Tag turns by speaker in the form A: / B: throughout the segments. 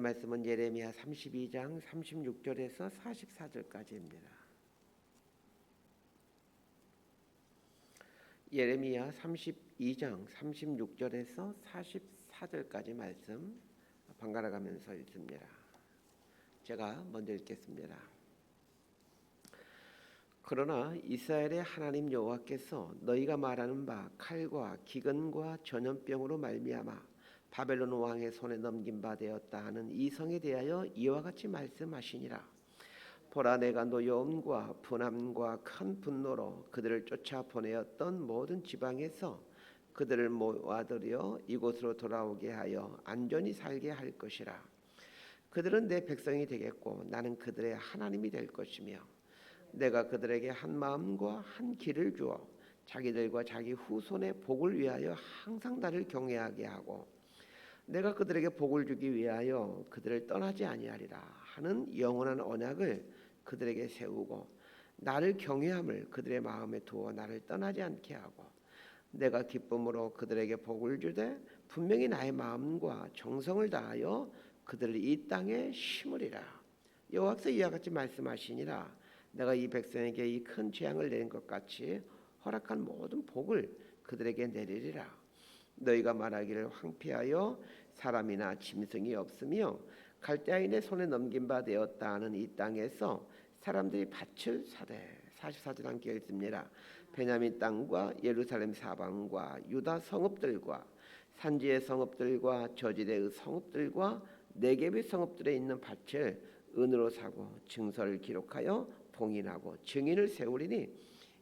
A: 말씀은 예레미야 32장 36절에서 44절까지입니다. 예레미야 32장 36절에서 44절까지 말씀 번갈아 가면서 읽습니다. 제가 먼저 읽겠습니다. 그러나 이스라엘의 하나님 여호와께서 너희가 말하는 바 칼과 기근과 전염병으로 말미암아 바벨론 왕의 손에 넘긴 바 되었다 하는 이 성에 대하여 이와 같이 말씀하시니라. 보라, 내가 노여움과 분함과 큰 분노로 그들을 쫓아 보내었던 모든 지방에서 그들을 모아들여 이곳으로 돌아오게 하여 안전히 살게 할 것이라. 그들은 내 백성이 되겠고 나는 그들의 하나님이 될 것이며 내가 그들에게 한 마음과 한 길을 주어 자기들과 자기 후손의 복을 위하여 항상 나를 경외하게 하고 내가 그들에게 복을 주기 위하여 그들을 떠나지 아니하리라 하는 영원한 언약을 그들에게 세우고 나를 경외함을 그들의 마음에 두어 나를 떠나지 않게 하고 내가 기쁨으로 그들에게 복을 주되 분명히 나의 마음과 정성을 다하여 그들을 이 땅에 심으리라. 여호와께서 이와 같이 말씀하시니라. 내가 이 백성에게 이 큰 재앙을 내린 것 같이 허락한 모든 복을 그들에게 내리리라. 너희가 말하기를 황폐하여 사람이나 짐승이 없으며 갈대아인의 손에 넘긴 바 되었다 하는 이 땅에서 사람들이 밭을 사되 44절 함께 읽습니다. 베냐민 땅과 예루살렘 사방과 유다 성읍들과 산지의 성읍들과 저지대의 성읍들과 네겝의 성읍들에 있는 밭을 은으로 사고 증서를 기록하여 봉인하고 증인을 세우리니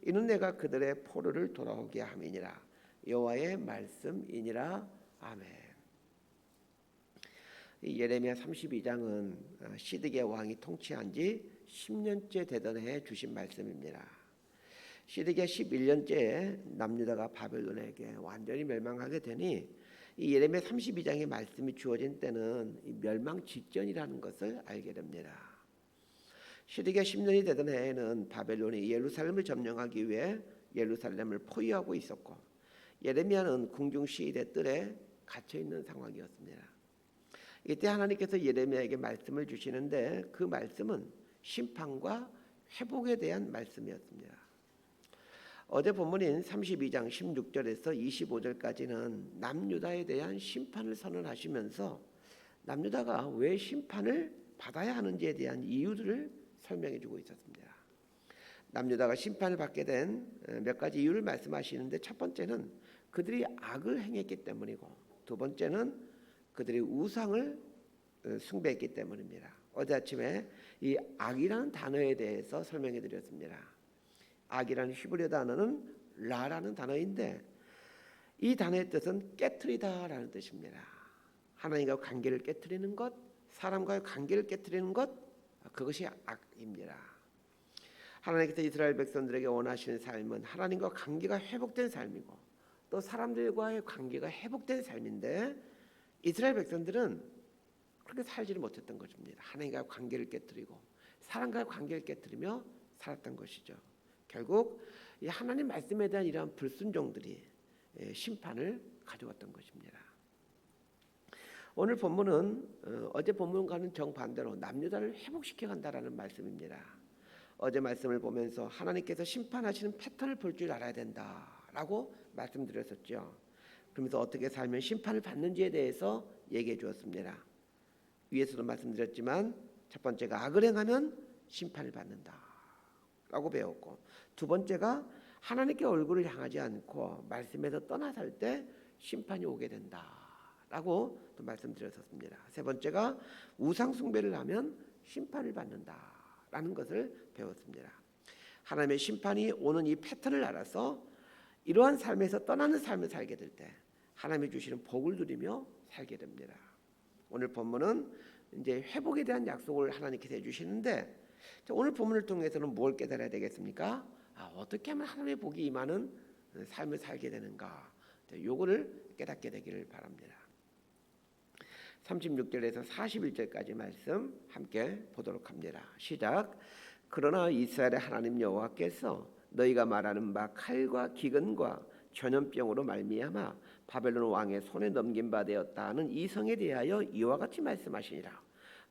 A: 이는 내가 그들의 포로를 돌아오게 함이니라. 여호와의 말씀이니라. 아멘. 예레미야 32장은 시드기야 왕이 통치한 지 10년째 되던 해에 주신 말씀입니다. 시드기야 11년째에 남유다가 바벨론에게 완전히 멸망하게 되니 이 예레미야 32장의 말씀이 주어진 때는 멸망 직전이라는 것을 알게 됩니다. 시드기야 10년이 되던 해에는 바벨론이 예루살렘을 점령하기 위해 예루살렘을 포위하고 있었고 예레미야는 궁중 시위대 뜰에 갇혀 있는 상황이었습니다. 이때 하나님께서 예레미야에게 말씀을 주시는데 그 말씀은 심판과 회복에 대한 말씀이었습니다. 어제 본문인 32장 16절에서 25절까지는 남유다에 대한 심판을 선언하시면서 남유다가 왜 심판을 받아야 하는지에 대한 이유들을 설명해 주고 있었습니다. 남유다가 심판을 받게 된 몇 가지 이유를 말씀하시는데 첫 번째는 그들이 악을 행했기 때문이고 두 번째는 그들이 우상을 숭배했기 때문입니다. 어제 아침에 이 악이라는 단어에 대해서 설명해 드렸습니다. 악이라는 히브리 단어는 라라는 단어인데 이 단어의 뜻은 깨트리다라는 뜻입니다. 하나님과 관계를 깨트리는 것, 사람과의 관계를 깨트리는 것, 그것이 악입니다. 하나님께서 이스라엘 백성들에게 원하시는 삶은 하나님과 관계가 회복된 삶이고 또 사람들과의 관계가 회복된 삶인데 이스라엘 백성들은 그렇게 살지를 못했던 것입니다. 하나님과 관계를 깨뜨리고 사람과의 관계를 깨뜨리며 살았던 것이죠. 결국 이 하나님 말씀에 대한 이러한 불순종들이 심판을 가져왔던 것입니다. 오늘 본문은 어제 본문과는 정반대로 남유다를 회복시켜 간다라는 말씀입니다. 어제 말씀을 보면서 하나님께서 심판하시는 패턴을 볼 줄 알아야 된다라고 말씀드렸었죠. 그러면서 어떻게 살면 심판을 받는지에 대해서 얘기해 주었습니다. 위에서도 말씀드렸지만 첫 번째가 악을 행하면 심판을 받는다라고 배웠고 두 번째가 하나님께 얼굴을 향하지 않고 말씀에서 떠나 살 때 심판이 오게 된다라고 또 말씀드렸었습니다. 세 번째가 우상 숭배를 하면 심판을 받는다라는 것을 배웠습니다. 하나님의 심판이 오는 이 패턴을 알아서 이러한 삶에서 떠나는 삶을 살게 될 때 하나님이 주시는 복을 누리며 살게 됩니다. 오늘 본문은 이제 회복에 대한 약속을 하나님께서 해주시는데 오늘 본문을 통해서는 뭘 깨달아야 되겠습니까? 어떻게 하면 하나님의 복이 임하는 삶을 살게 되는가? 요거를 깨닫게 되기를 바랍니다. 36절에서 41절까지 말씀 함께 보도록 합니다. 시작. 그러나 이스라엘의 하나님 여호와께서 너희가 말하는 바 칼과 기근과 전염병으로 말미암아 바벨론 왕의 손에 넘긴 바 되었다 하는 이 성에 대하여 이와 같이 말씀하시니라.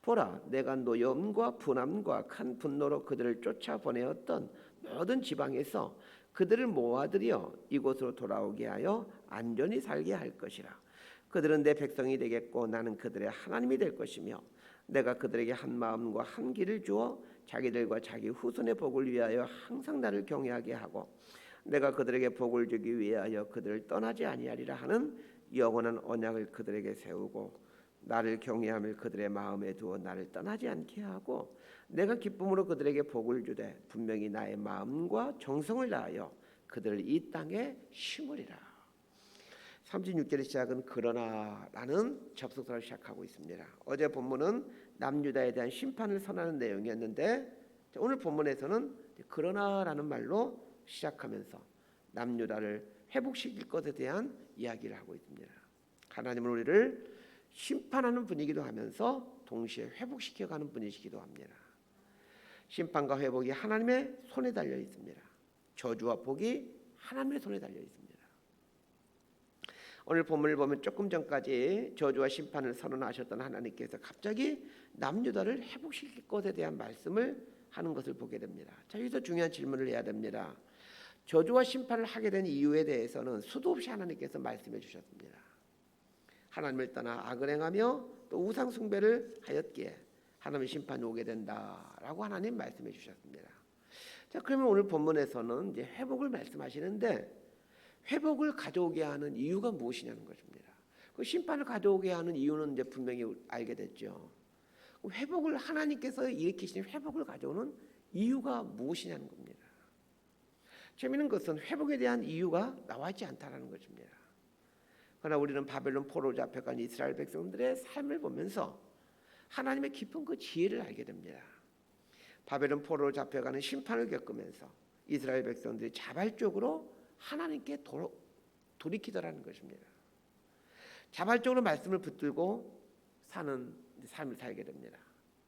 A: 보라, 내가 노염과 분함과 큰 분노로 그들을 쫓아보내었던 모든 지방에서 그들을 모아들여 이곳으로 돌아오게 하여 안전히 살게 할 것이라. 그들은 내 백성이 되겠고 나는 그들의 하나님이 될 것이며 내가 그들에게 한 마음과 한 길을 주어 자기들과 자기 후손의 복을 위하여 항상 나를 경외하게 하고 내가 그들에게 복을 주기 위하여 그들을 떠나지 아니하리라 하는 영원한 언약을 그들에게 세우고 나를 경외함을 그들의 마음에 두어 나를 떠나지 않게 하고 내가 기쁨으로 그들에게 복을 주되 분명히 나의 마음과 정성을 다하여 그들을 이 땅에 심으리라. 36절의 시작은 그러나라는 접속사를 시작하고 있습니다. 어제 본문은 남유다에 대한 심판을 선언하는 내용이었는데 오늘 본문에서는 그러나라는 말로 시작하면서 남유다를 회복시킬 것에 대한 이야기를 하고 있습니다. 하나님은 우리를 심판하는 분이기도 하면서 동시에 회복시켜가는 분이시기도 합니다. 심판과 회복이 하나님의 손에 달려 있습니다. 저주와 복이 하나님의 손에 달려 있습니다. 오늘 본문을 보면 조금 전까지 저주와 심판을 선언하셨던 하나님께서 갑자기 남유다를 회복시킬 것에 대한 말씀을 하는 것을 보게 됩니다. 자, 여기서 중요한 질문을 해야 됩니다. 저주와 심판을 하게 된 이유에 대해서는 수도 없이 하나님께서 말씀해 주셨습니다. 하나님을 떠나 악을 행하며 또 우상 숭배를 하였기에 하나님의 심판이 오게 된다라고 하나님 말씀해 주셨습니다. 자, 그러면 오늘 본문에서는 이제 회복을 말씀하시는데 회복을 가져오게 하는 이유가 무엇이냐는 것입니다. 그 심판을 가져오게 하는 이유는 이제 분명히 알게 됐죠. 회복을 하나님께서 일으키신 회복을 가져오는 이유가 무엇이냐는 겁니다. 재미있는 것은 회복에 대한 이유가 나와 있지 않다는 것입니다. 그러나 우리는 바벨론 포로 잡혀간 이스라엘 백성들의 삶을 보면서 하나님의 깊은 그 지혜를 알게 됩니다. 바벨론 포로로 잡혀가는 심판을 겪으면서 이스라엘 백성들이 자발적으로 하나님께 돌이키더라는 것입니다. 자발적으로 말씀을 붙들고 사는 삶을 살게 됩니다.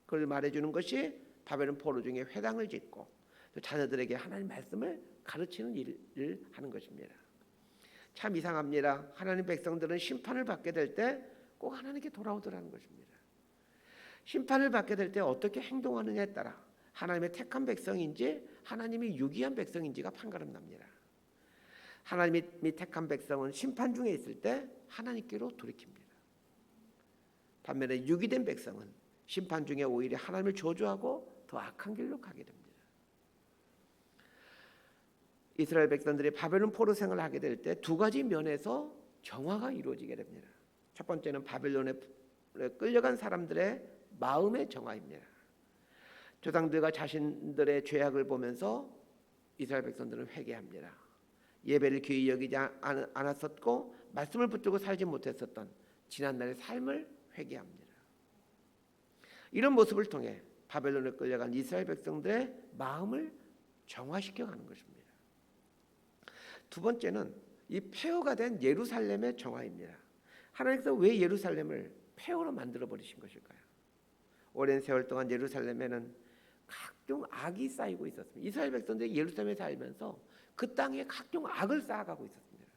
A: 그걸 말해주는 것이 바벨론 포로 중에 회당을 짓고 또 자녀들에게 하나님 말씀을 가르치는 일을 하는 것입니다. 참 이상합니다. 하나님 백성들은 심판을 받게 될 때 꼭 하나님께 돌아오더라는 것입니다. 심판을 받게 될 때 어떻게 행동하느냐에 따라 하나님의 택한 백성인지 하나님이 유기한 백성인지가 판가름 납니다. 하나님이 택한 백성은 심판 중에 있을 때 하나님께로 돌이킵니다. 반면에 유기된 백성은 심판 중에 오히려 하나님을 저주하고 더 악한 길로 가게 됩니다. 이스라엘 백성들이 바벨론 포로 생활을 하게 될 때 두 가지 면에서 정화가 이루어지게 됩니다. 첫 번째는 바벨론에 끌려간 사람들의 마음의 정화입니다. 조상들과 자신들의 죄악을 보면서 이스라엘 백성들은 회개합니다. 예배를 귀히 여기지 않았었고 말씀을 붙들고 살지 못했었던 지난날의 삶을 회개합니다. 이런 모습을 통해 바벨론에 끌려간 이스라엘 백성들의 마음을 정화시켜가는 것입니다. 두 번째는 이 폐허가 된 예루살렘의 정화입니다. 하나님께서 왜 예루살렘을 폐허로 만들어 버리신 것일까요? 오랜 세월 동안 예루살렘에는 각종 악이 쌓이고 있었습니다. 이스라엘 백성들이 예루살렘에 살면서 그 땅에 각종 악을 쌓아가고 있었습니다.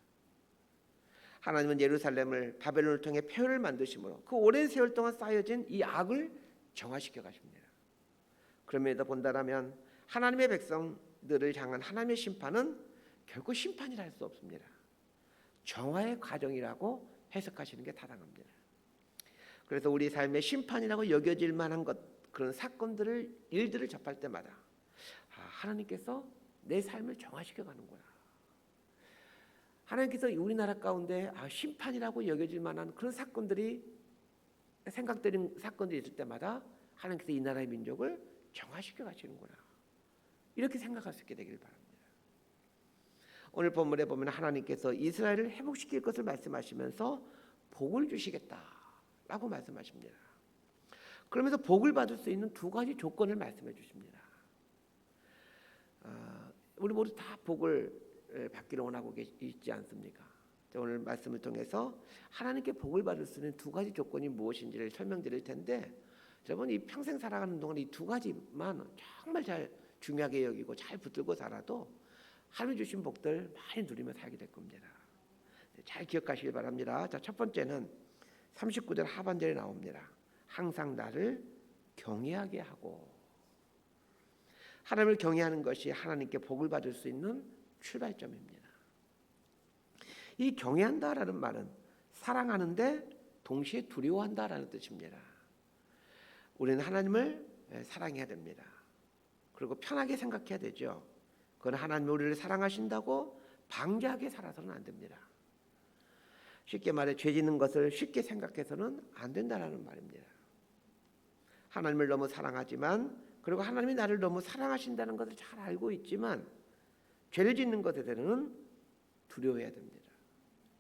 A: 하나님은 예루살렘을 바벨론을 통해 폐허를 만드심으로 그 오랜 세월 동안 쌓여진 이 악을 정화시켜 가십니다. 그럼에도 본다라면 하나님의 백성들을 향한 하나님의 심판은 결코 심판이라 할 수 없습니다. 정화의 과정이라고 해석하시는 게 타당합니다. 그래서 우리 삶의 심판이라고 여겨질 만한 그런 사건들을 일들을 접할 때마다 하나님께서 내 삶을 정화시켜 가는구나. 하나님께서 우리나라 가운데 심판이라고 여겨질 만한 그런 사건들이 생각되는 사건들이 있을 때마다 하나님께서 이 나라의 민족을 정화시켜 가시는구나. 이렇게 생각할 수 있게 되길 바랍니다. 오늘 본문에 보면 하나님께서 이스라엘을 회복시킬 것을 말씀하시면서 복을 주시겠다라고 말씀하십니다. 그러면서 복을 받을 수 있는 두 가지 조건을 말씀해 주십니다. 우리 모두 다 복을 받기를 원하고 있지 않습니까? 오늘 말씀을 통해서 하나님께 복을 받을 수 있는 두 가지 조건이 무엇인지를 설명드릴 텐데 여러분 이 평생 살아가는 동안 이 두 가지만 정말 잘 중요하게 여기고 잘 붙들고 살아도 하나님 주신 복들 많이 누리며 살게 될 겁니다. 잘 기억하시길 바랍니다. 자, 첫 번째는 39절 하반절에 나옵니다. 항상 나를 경외하게 하고, 하나님을 경외하는 것이 하나님께 복을 받을 수 있는 출발점입니다. 이 경외한다라는 말은 사랑하는데 동시에 두려워한다라는 뜻입니다. 우리는 하나님을 사랑해야 됩니다. 그리고 편하게 생각해야 되죠. 그건 하나님이 우리를 사랑하신다고 방자하게 살아서는 안 됩니다. 쉽게 말해 죄 짓는 것을 쉽게 생각해서는 안 된다는 말입니다. 하나님을 너무 사랑하지만, 그리고 하나님이 나를 너무 사랑하신다는 것을 잘 알고 있지만 죄를 짓는 것에 대해서는 두려워해야 됩니다.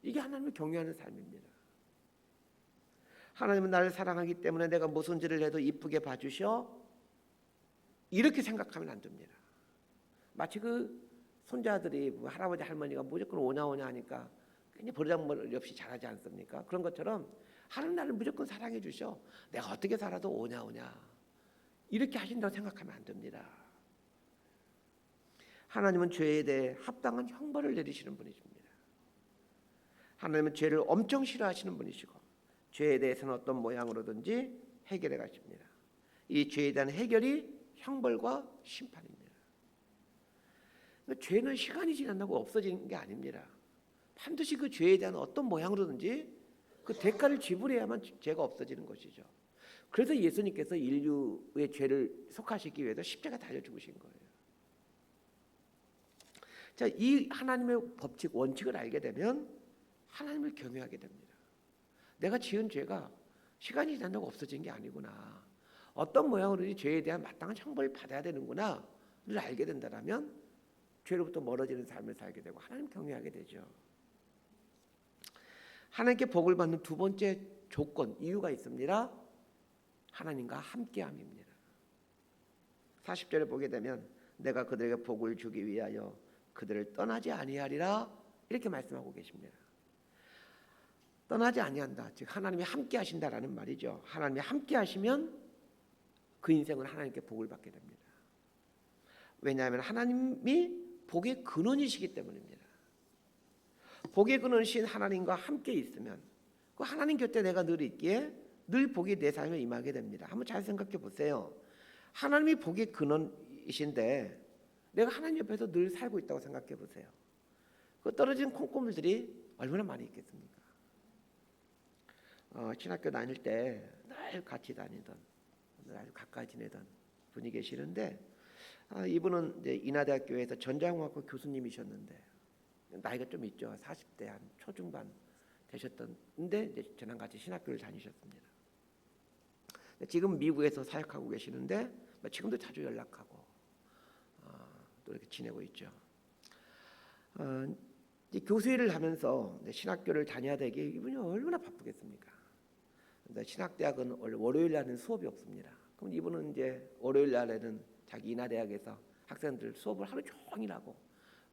A: 이게 하나님을 경외하는 삶입니다. 하나님은 나를 사랑하기 때문에 내가 무슨 죄를 해도 이쁘게 봐주셔, 이렇게 생각하면 안 됩니다. 마치 그 손자들이 할아버지 할머니가 무조건 오냐 하니까 그냥 버르장머리 없이 잘하지 않습니까? 그런 것처럼 하나님 나를 무조건 사랑해 주셔, 내가 어떻게 살아도 오냐 이렇게 하신다고 생각하면 안 됩니다. 하나님은 죄에 대해 합당한 형벌을 내리시는 분이십니다. 하나님은 죄를 엄청 싫어하시는 분이시고 죄에 대해서는 어떤 모양으로든지 해결해 가십니다. 이 죄에 대한 해결이 형벌과 심판입니다. 죄는 시간이 지난다고 없어지는 게 아닙니다. 반드시 그 죄에 대한 어떤 모양으로든지 그 대가를 지불해야만 죄가 없어지는 것이죠. 그래서 예수님께서 인류의 죄를 속하시기 위해서 십자가에 달려 죽으신 거예요. 자, 이 하나님의 법칙, 원칙을 알게 되면 하나님을 경외하게 됩니다. 내가 지은 죄가 시간이 지난다고 없어진 게 아니구나, 어떤 모양으로든지 죄에 대한 마땅한 형벌을 받아야 되는구나를 알게 된다면 죄로부터 멀어지는 삶을 살게 되고 하나님 경외하게 되죠. 하나님께 복을 받는 두 번째 조건, 이유가 있습니다. 하나님과 함께함입니다. 40절에 보게 되면 내가 그들에게 복을 주기 위하여 그들을 떠나지 아니하리라, 이렇게 말씀하고 계십니다. 떠나지 아니한다, 즉 하나님이 함께 하신다라는 말이죠. 하나님이 함께 하시면 그 인생은 하나님께 복을 받게 됩니다. 왜냐하면 하나님이 복의 근원이시기 때문입니다. 복의 근원이신 하나님과 함께 있으면 그 하나님 곁에 내가 늘 있기에 늘 복이 내 삶에 임하게 됩니다. 한번 잘 생각해 보세요. 하나님이 복의 근원이신데 내가 하나님 옆에서 늘 살고 있다고 생각해 보세요. 그 떨어진 콩고물들이 얼마나 많이 있겠습니까? 신학교 다닐 때 늘 같이 다니던, 늘 아주 가까이 지내던 분이 계시는데, 이분은 이제 인하대학교에서 전자공학과 교수님이셨는데 나이가 좀 있죠. 40대 한 초중반 되셨던데 이제 저랑 같이 신학교를 다니셨습니다. 지금 미국에서 사역하고 계시는데 지금도 자주 연락하고 또 이렇게 지내고 있죠. 교수 일을 하면서 신학교를 다녀야 되기에 이분이 얼마나 바쁘겠습니까? 신학대학은 원래 월요일 날은 수업이 없습니다. 그럼 이분은 이제 월요일 날에는 자기 인하대학에서 학생들 수업을 하루 종일 하고,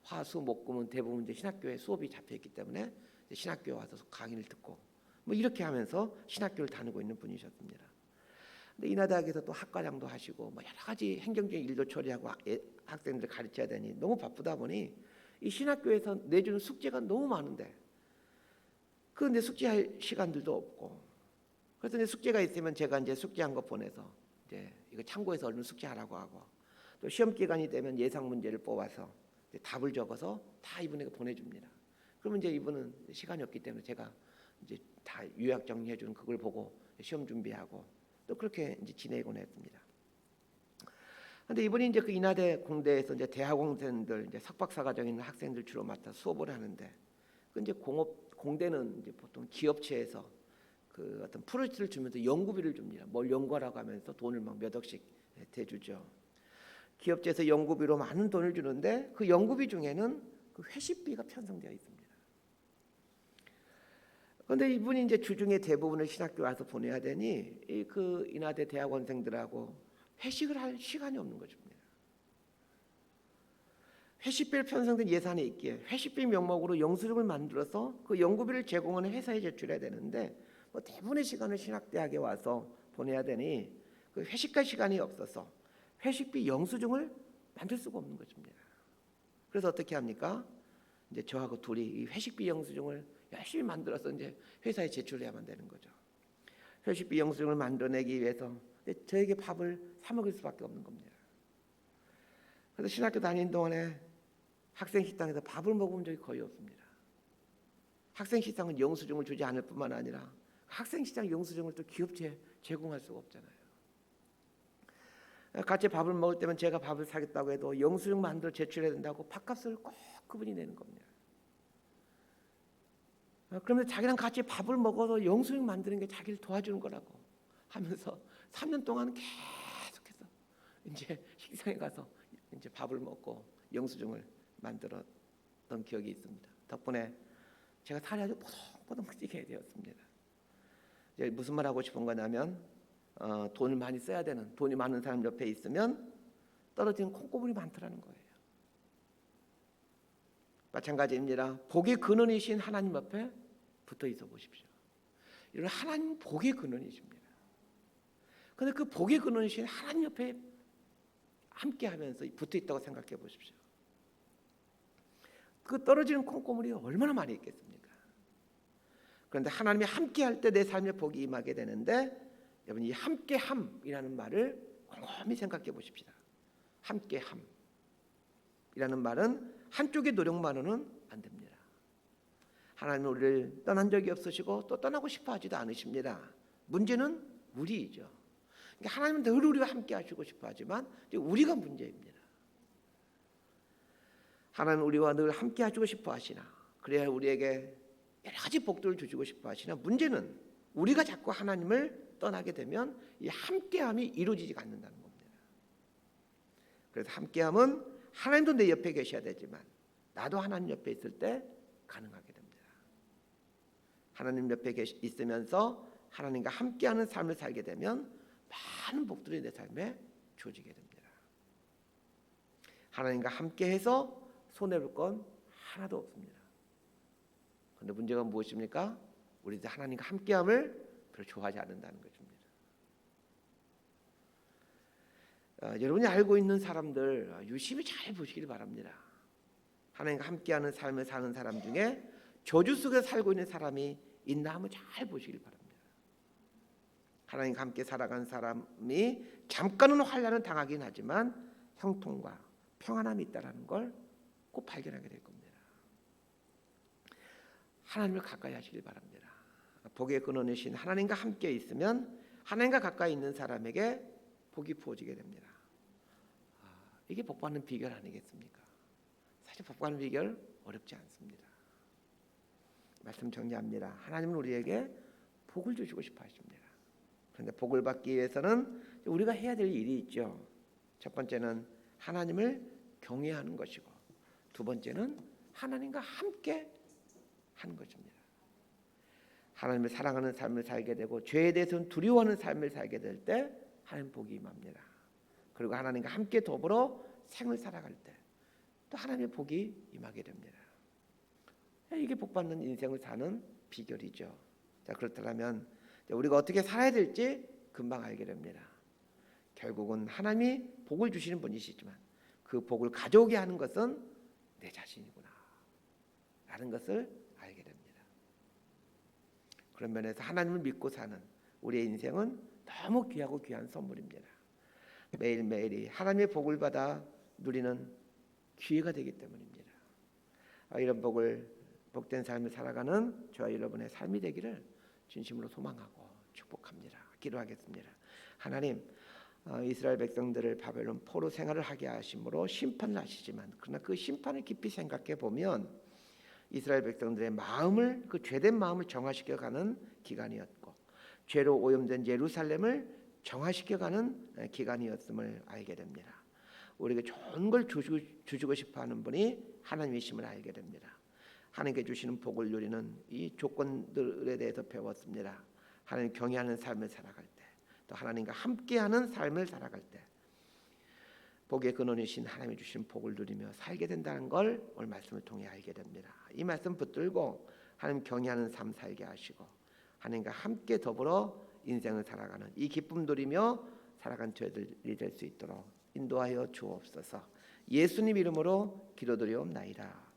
A: 화수목금은 대부분 이제 신학교에 수업이 잡혀 있기 때문에 신학교에 와서 강의를 듣고 뭐 이렇게 하면서 신학교를 다니고 있는 분이셨습니다. 근데 인하대학에서 또 학과장도 하시고 뭐 여러 가지 행정적인 일도 처리하고 학생들을 가르쳐야 되니 너무 바쁘다 보니 이 신학교에서 내주는 숙제가 너무 많은데 그런데 숙제할 시간들도 없고, 그래서 이제 숙제가 있으면 제가 이제 숙제한 거 보내서 이제 이거 참고해서 얼른 숙제하라고 하고, 또 시험 기간이 되면 예상 문제를 뽑아서 답을 적어서 다 이분에게 보내줍니다. 그러면 이제 이분은 시간이 없기 때문에 제가 이제 다 요약 정리해 주는 그걸 보고 시험 준비하고 또 그렇게 이제 지내곤 했습니다. 그런데 이분이 이제 그 인하대 공대에서 이제 대학원생들, 이제 석박사 과정에 있는 학생들 주로 맡아 수업을 하는데, 그 이제 공대는 이제 보통 기업체에서 그 어떤 프로젝트를 주면서 연구비를 줍니다. 뭘 연구하라고 하면서 돈을 막 몇 억씩 대주죠. 기업체에서 연구비로 많은 돈을 주는데 그 연구비 중에는 그 회식비가 편성되어 있습니다. 그런데 이분이 이제 주중에 대부분을 신학교 와서 보내야 되니 그 인하대 대학원생들하고 회식을 할 시간이 없는 것입니다. 회식비를 편성된 예산이 있기에 회식비 명목으로 영수증을 만들어서 그 연구비를 제공하는 회사에 제출해야 되는데 뭐 대부분의 시간을 신학대학에 와서 보내야 되니 그 회식할 시간이 없어서 회식비 영수증을 만들 수가 없는 것입니다. 그래서 어떻게 합니까? 이제 저하고 둘이 이 회식비 영수증을 열심히 만들어서 이제 회사에 제출해야만 되는 거죠. 회식비 영수증을 만들어내기 위해서 근데 저에게 밥을 사 먹일 수밖에 없는 겁니다. 그래서 신학교 다니는 동안에 학생 식당에서 밥을 먹은 적이 거의 없습니다. 학생 식당은 영수증을 주지 않을 뿐만 아니라 학생 식당 영수증을 또 기업체에 제공할 수가 없잖아요. 같이 밥을 먹을 때면 제가 밥을 사겠다고 해도 영수증 만들어 제출해야 된다고 밥값을 꼭 그분이 내는 겁니다. 그러면 자기랑 같이 밥을 먹어서 영수증 만드는 게 자기를 도와주는 거라고 하면서 3년 동안 계속해서 이제 식당에 가서 이제 밥을 먹고 영수증을 만들었던 기억이 있습니다. 덕분에 제가 살이 아주 보동보동 찌게 되었습니다. 이제 무슨 말 하고 싶은 거냐면 돈을 많이 써야 되는, 돈이 많은 사람 옆에 있으면 떨어지는 콩고물이 많더라는 거예요. 마찬가지입니다. 복의 근원이신 하나님 옆에 붙어 있어 보십시오. 이런 하나님 복의 근원이십니다. 그런데 그 복의 근원이신 하나님 옆에 함께하면서 붙어 있다고 생각해 보십시오. 그 떨어지는 콩고물이 얼마나 많이 있겠습니까? 그런데 하나님이 함께할 때 내 삶에 복이 임하게 되는데, 여러분 이 함께함이라는 말을 곰곰이 생각해 보십시다. 함께함이라는 말은 한쪽의 노력만으로는 안 됩니다. 하나님은 우리를 떠난 적이 없으시고 또 떠나고 싶어 하지도 않으십니다. 문제는 우리이죠. 그러니까 하나님은 늘 우리와 함께 하시고 싶어 하지만 우리가 문제입니다. 하나님은 우리와 늘 함께 하시고 싶어 하시나, 그래야 우리에게 여러 가지 복들을 주시고 싶어 하시나, 문제는 우리가 자꾸 하나님을 떠나게 되면 이 함께함이 이루어지지 않는다는 겁니다. 그래서 함께함은 하나님도 내 옆에 계셔야 되지만 나도 하나님 옆에 있을 때 가능하게 됩니다. 하나님 옆에 있으면서 하나님과 함께하는 삶을 살게 되면 많은 복들이 내 삶에 주어지게 됩니다. 하나님과 함께해서 손해볼 건 하나도 없습니다. 그런데 문제가 무엇입니까? 우리도 하나님과 함께함을 별로 좋아하지 않는다는 것입니다. 여러분이 알고 있는 사람들 유심히 잘 보시길 바랍니다. 하나님과 함께하는 삶을 사는 사람 중에 저주 속에 살고 있는 사람이 있나 한번 잘 보시길 바랍니다. 하나님과 함께 살아간 사람이 잠깐은 환난을 당하긴 하지만 형통과 평안함이 있다는 걸 꼭 발견하게 될 겁니다. 하나님을 가까이 하시길 바랍니다. 복의 근원이신 하나님과 함께 있으면 하나님과 가까이 있는 사람에게 복이 부어지게 됩니다. 이게 복받는 비결 아니겠습니까? 사실 복받는 비결 어렵지 않습니다. 말씀 정리합니다. 하나님은 우리에게 복을 주시고 싶어 하십니다. 그런데 복을 받기 위해서는 우리가 해야 될 일이 있죠. 첫 번째는 하나님을 경외하는 것이고, 두 번째는 하나님과 함께 하는 것입니다. 하나님을 사랑하는 삶을 살게 되고 죄에 대해서는 두려워하는 삶을 살게 될 때 하나님 복이 임합니다. 그리고 하나님과 함께 더불어 생을 살아갈 때 또 하나님의 복이 임하게 됩니다. 이게 복받는 인생을 사는 비결이죠. 자, 그렇다면 우리가 어떻게 살아야 될지 금방 알게 됩니다. 결국은 하나님이 복을 주시는 분이시지만 그 복을 가져오게 하는 것은 내 자신이구나 라는 것을 알게 됩니다. 그런 면에서 하나님을 믿고 사는 우리의 인생은 너무 귀하고 귀한 선물입니다. 매일매일이 하나님의 복을 받아 누리는 기회가 되기 때문입니다. 이런 복된 삶을 살아가는 저와 여러분의 삶이 되기를 진심으로 소망하고 축복합니다. 기도하겠습니다. 하나님, 이스라엘 백성들을 바벨론 포로 생활을 하게 하심으로 심판을 하시지만, 그러나 그 심판을 깊이 생각해 보면 이스라엘 백성들의 마음을, 그 죄된 마음을 정화시켜가는 기간이었고, 죄로 오염된 예루살렘을 정화시켜가는 기간이었음을 알게 됩니다. 우리에게 좋은 걸 주시고 싶어하는 분이 하나님이심을 알게 됩니다. 하나님께 주시는 복을 누리는 이 조건들에 대해서 배웠습니다. 하나님 경외하는 삶을 살아갈 때, 또 하나님과 함께하는 삶을 살아갈 때 복의 근원이신 하나님이 주신 복을 누리며 살게 된다는 걸 오늘 말씀을 통해 알게 됩니다. 이 말씀 붙들고 하나님 경외하는 삶 살게 하시고 하나님과 함께 더불어 인생을 살아가는 이 기쁨 누리며 살아간 저희들이 될 수 있도록 인도하여 주옵소서. 예수님 이름으로 기도드리옵나이다.